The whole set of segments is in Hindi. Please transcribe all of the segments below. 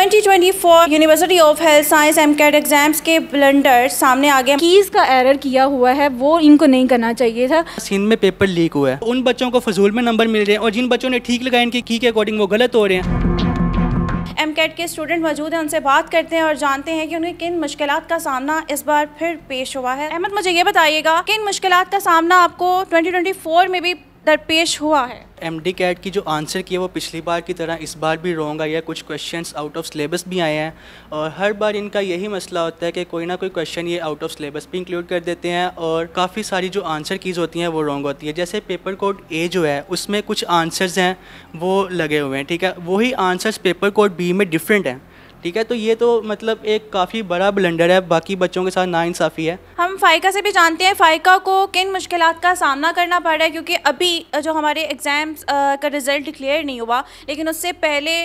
2024 university of health science AMCAT exams के ब्लंडर सामने आ गए। कीज़ का एरर किया हुआ है, वो इनको नहीं करना चाहिए था। सिंध में पेपर लीक हुआ है, उन बच्चों को फजूल में नंबर मिल रहे हैं और जिन बच्चों ने ठीक लगाए इनकी की के अकॉर्डिंग वो गलत हो रहे हैं। एमकेट के स्टूडेंट मौजूद हैं, उनसे बात करते हैं और जानते हैं कि उन्हें किन मुश्किलात का सामना इस बार फिर पेश हुआ है। अहमद, मुझे ये बताइएगा किन मुश्किलात का सामना आपको 2024 में भी दरपेश हुआ है? एमडी कैट की जो आंसर किए वो पिछली बार की तरह इस बार भी रॉन्ग आई है। कुछ क्वेश्चंस आउट ऑफ सिलेबस भी आए हैं और हर बार इनका यही मसला होता है कि कोई ना कोई क्वेश्चन ये आउट ऑफ सिलेबस भी इंक्लूड कर देते हैं और काफ़ी सारी जो आंसर कीज़ होती हैं वो रॉन्ग होती है। जैसे पेपर कोड ए जो है उसमें कुछ आंसर्स हैं वो लगे हुए हैं, ठीक है, वही आंसर्स पेपर कोड बी में डिफरेंट हैं, ठीक है। तो ये तो मतलब एक काफ़ी बड़ा ब्लंडर है, बाकी बच्चों के साथ नाइंसाफ़ी है। हम फ़ाइका से भी जानते हैं फ़ाइका को किन मुश्किलात का सामना करना पड़ रहा है, क्योंकि अभी जो हमारे एग्ज़ाम्स का रिज़ल्ट क्लियर नहीं हुआ, लेकिन उससे पहले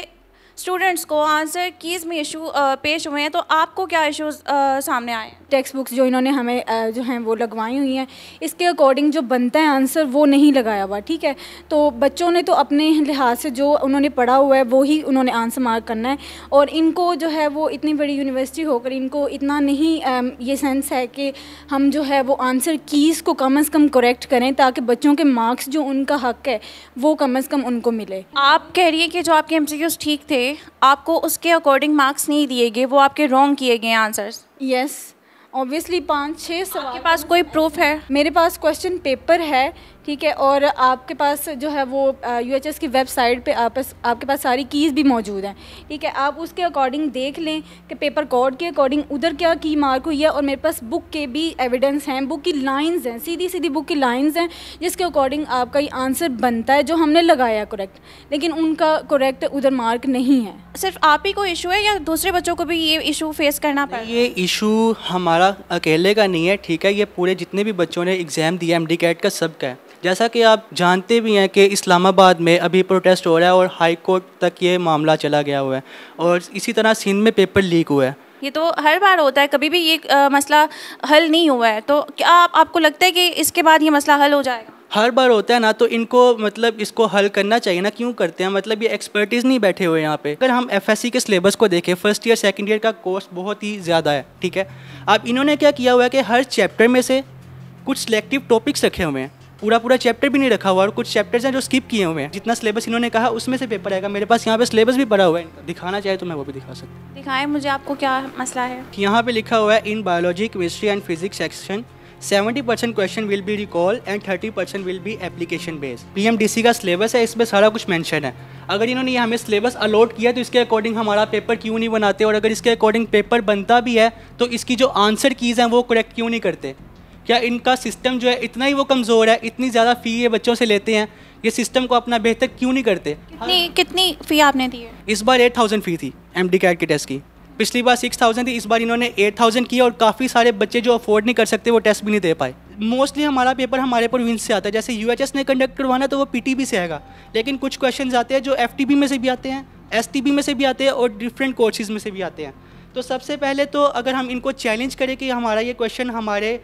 स्टूडेंट्स को आंसर कीज़ में इशू पेश हुए हैं। तो आपको क्या इशूज़ सामने आए? टेक्स्ट बुक्स जो इन्होंने हमें जो हैं वो लगवाई हुई हैं, इसके अकॉर्डिंग जो बनता है आंसर वो नहीं लगाया हुआ, ठीक है। तो बच्चों ने तो अपने लिहाज से जो उन्होंने पढ़ा हुआ है वो ही उन्होंने आंसर मार्क करना है और इनको जो है वो इतनी बड़ी यूनिवर्सिटी होकर इनको इतना नहीं ये सेंस है कि हम जो है वो आंसर कीज़ को कम से कम करेक्ट करें ताकि बच्चों के मार्क्स जो उनका हक़ है वो कम से कम उनको मिले। आप कह रही है कि जो आपके एमसीक्यूज़ ठीक थे आपको उसके अकॉर्डिंग मार्क्स नहीं दिए गए, वो आपके रॉन्ग किए गए आंसर्स? यस, ऑब्वियसली 5-6 सवाल। आपके पास कोई प्रूफ है? मेरे पास क्वेश्चन पेपर है, ठीक है, और आपके पास जो है वो यूएचएस की वेबसाइट पे आपके पास सारी कीज़ भी मौजूद हैं, ठीक है। आप उसके अकॉर्डिंग देख लें कि पेपर कोड के अकॉर्डिंग उधर क्या की मार्क हुई है और मेरे पास बुक के भी एविडेंस हैं, बुक की लाइंस हैं, सीधी सीधी बुक की लाइंस हैं जिसके अकॉर्डिंग आपका ये आंसर बनता है जो हमने लगाया करेक्ट, लेकिन उनका करेक्ट उधर मार्क नहीं है। सिर्फ आप ही को इशू है या दूसरे बच्चों को भी ये इशू फेस करना पड़ा? ये इशू हमारा अकेले का नहीं है, ठीक है, ये पूरे जितने भी बच्चों ने एग्ज़ाम दिया एमडी कैट का सबका है। जैसा कि आप जानते भी हैं कि इस्लामाबाद में अभी प्रोटेस्ट हो रहा है और हाई कोर्ट तक ये मामला चला गया हुआ है और इसी तरह सिंध में पेपर लीक हुआ है। ये तो हर बार होता है, कभी भी ये मसला हल नहीं हुआ है। तो क्या आपको लगता है कि इसके बाद ये मसला हल हो जाएगा? हर बार होता है ना, तो इनको मतलब इसको हल करना चाहिए ना, क्यों करते हैं, मतलब ये एक्सपर्टीज़ नहीं बैठे हुए यहाँ पे। अगर हम एफएससी के सिलेबस को देखें, फर्स्ट ईयर सेकंड ईयर का कोर्स बहुत ही ज़्यादा है, ठीक है। अब इन्होंने क्या किया हुआ है कि हर चैप्टर में से कुछ सिलेक्टिव टॉपिक्स रखे हुए हैं, पूरा चैप्टर भी नहीं रखा हुआ और कुछ चैप्टर्स हैं जो स्किप किए हुए हैं। जितना सिलेबस इन्होंने कहा उसमें से पेपर आएगा। मेरे पास यहाँ पे सिलेबस भी पड़ा हुआ है, दिखाना चाहे तो मैं वो भी दिखा सकता हूँ। दिखाएं मुझे, आपको क्या मसला है? यहाँ पे लिखा हुआ है in biology, chemistry and physics section 70% question will be recall and 30% will be application based. PMDC का सिलेबस है, इसमें सारा कुछ मेंशन है। अगर इन्होंने ये हमें सिलेबस अलॉट किया तो इसके अकॉर्डिंग हमारा पेपर क्यों नहीं बनाते, और अगर इसके अकॉर्डिंग पेपर बनता भी है तो इसकी जो आंसर कीज़ हैं वो करेक्ट क्यों नहीं करते? क्या इनका सिस्टम जो है इतना ही वो कमज़ोर है, इतनी ज़्यादा फ़ी ये बच्चों से लेते हैं, ये सिस्टम को अपना बेहतर क्यों नहीं करते? कितनी फ़ी आपने दी है? इस बार 8000 फ़ी थी एमडी कैट के टेस्ट की, पिछली बार 6000 थी, इस बार इन्होंने 8000 की और काफ़ी सारे बच्चे जो अफोर्ड नहीं कर सकते वो टेस्ट भी नहीं दे पाए। मोस्टली हमारा पेपर हमारे प्रोविंस से आता है, जैसे यूएचएस ने कंडक्ट करवाना तो वो पीटीबी से आएगा, लेकिन कुछ क्वेश्चंस आते हैं जो एफटीबी में से भी आते हैं, एसटीबी में से भी आते हैं और डिफरेंट कोर्सेज में से भी आते हैं। तो सबसे पहले तो अगर हम इनको चैलेंज करें कि हमारा ये क्वेश्चन हमारे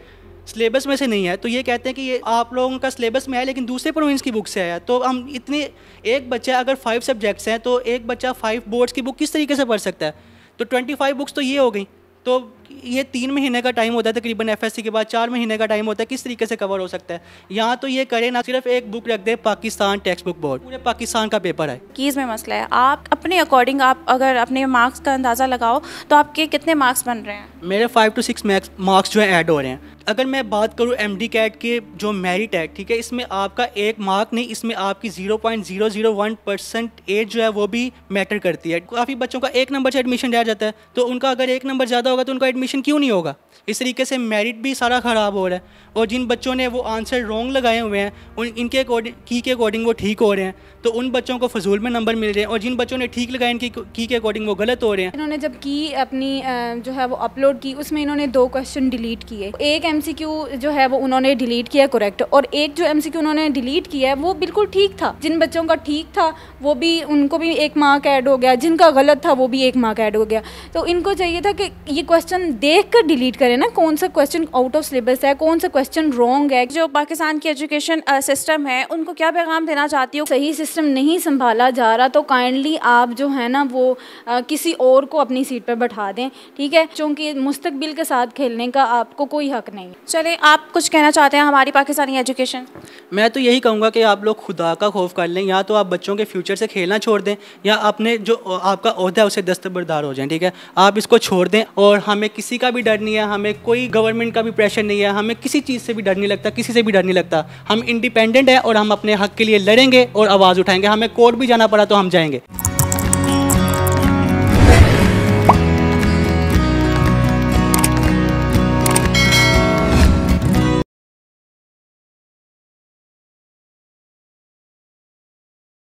सिलेबस में से नहीं है, तो ये कहते हैं कि ये आप लोगों का सिलेबस में है लेकिन दूसरे प्रोविंस की बुक से आया। तो हम इतने, एक बच्चा अगर 5 सब्जेक्ट्स हैं तो एक बच्चा 5 बोर्ड्स की बुक किस तरीके से पढ़ सकता है? तो 25 बुक्स तो ये हो गई। तो ये 3 महीने का टाइम होता है तकरीबन, एफएससी के बाद 4 महीने का टाइम होता है, किस तरीके से कवर हो सकता है? यहाँ तो ये करें ना, सिर्फ एक बुक रख दे, पाकिस्तान टेक्स्ट बुक बोर्ड, पूरे पाकिस्तान का पेपर है। कीज़ में मसला है। आप अपने अकॉर्डिंग आप अगर अपने मार्क्स का अंदाज़ा लगाओ तो आपके कितने मार्क्स बन रहे हैं? मेरे 5 to 6 मार्क्स जो है ऐड हो रहे हैं। अगर मैं बात करूँ एमडी कैट के जो मेरिट है, ठीक है, इसमें आपका एक मार्क नहीं, इसमें आपकी 0.001% एज जो है वो भी मैटर करती है। काफ़ी बच्चों का 1 नंबर से एडमिशन रह जाता है, तो उनका अगर 1 नंबर ज़्यादा होगा तो उनका एडमिशन क्यों नहीं होगा? इस तरीके से मेरिट भी सारा ख़राब हो रहा है और जिन बच्चों ने वो आंसर रॉन्ग लगाए हुए हैं इनके की के अकॉर्डिंग वो ठीक हो रहे हैं, तो उन बच्चों को फजूल में नंबर मिल रहे हैं और जिन बच्चों ने ठीक लगाए इनकी की के अकॉर्डिंग वो गलत हो रहे हैं। इन्होंने जब की अपनी जो है वो अपलोड की, उसमें इन्होंने 2 क्वेश्चन डिलीट किए। एक एमसीक्यू जो है वो उन्होंने डिलीट किया करेक्ट, और एक जो एमसीक्यू उन्होंने डिलीट किया है वो बिल्कुल ठीक था। जिन बच्चों का ठीक था वो भी, उनको भी 1 मार्क ऐड हो गया, जिनका गलत था वो भी 1 मार्क ऐड हो गया। तो इनको चाहिए था कि ये क्वेश्चन क्वेश्चन देख कर डिलीट करें ना, कौन सा क्वेश्चन आउट ऑफ सिलेबस है, कौन सा क्वेश्चन रॉन्ग है। जो पाकिस्तान की एजुकेशन सिस्टम है उनको क्या पैगाम देना चाहती हो? सही सिस्टम नहीं संभाला जा रहा तो काइंडली आप जो है ना वो किसी और को अपनी सीट पर बैठा दें, ठीक है, क्योंकि मुस्तकबिल के साथ खेलने का आपको कोई हक नहीं। चले, आप कुछ कहना चाहते हैं हमारी पाकिस्तानी एजुकेशन? मैं तो यही कहूँगा कि आप लोग खुदा का खौफ कर लें, या तो आप बच्चों के फ्यूचर से खेलना छोड़ दें या अपने जो आपका ओहदा है उसे दस्तबरदार हो जाएं, ठीक है। आप इसको छोड़ दें और हमें किसी का भी डर नहीं है, हमें कोई गवर्नमेंट का भी प्रेशर नहीं है, हमें किसी चीज़ से भी डर नहीं लगता, किसी से भी डर नहीं लगता। हम इंडिपेंडेंट हैं और हम अपने हक के लिए लड़ेंगे और आवाज़ उठाएंगे। हमें कोर्ट भी जाना पड़ा तो हम जाएंगे।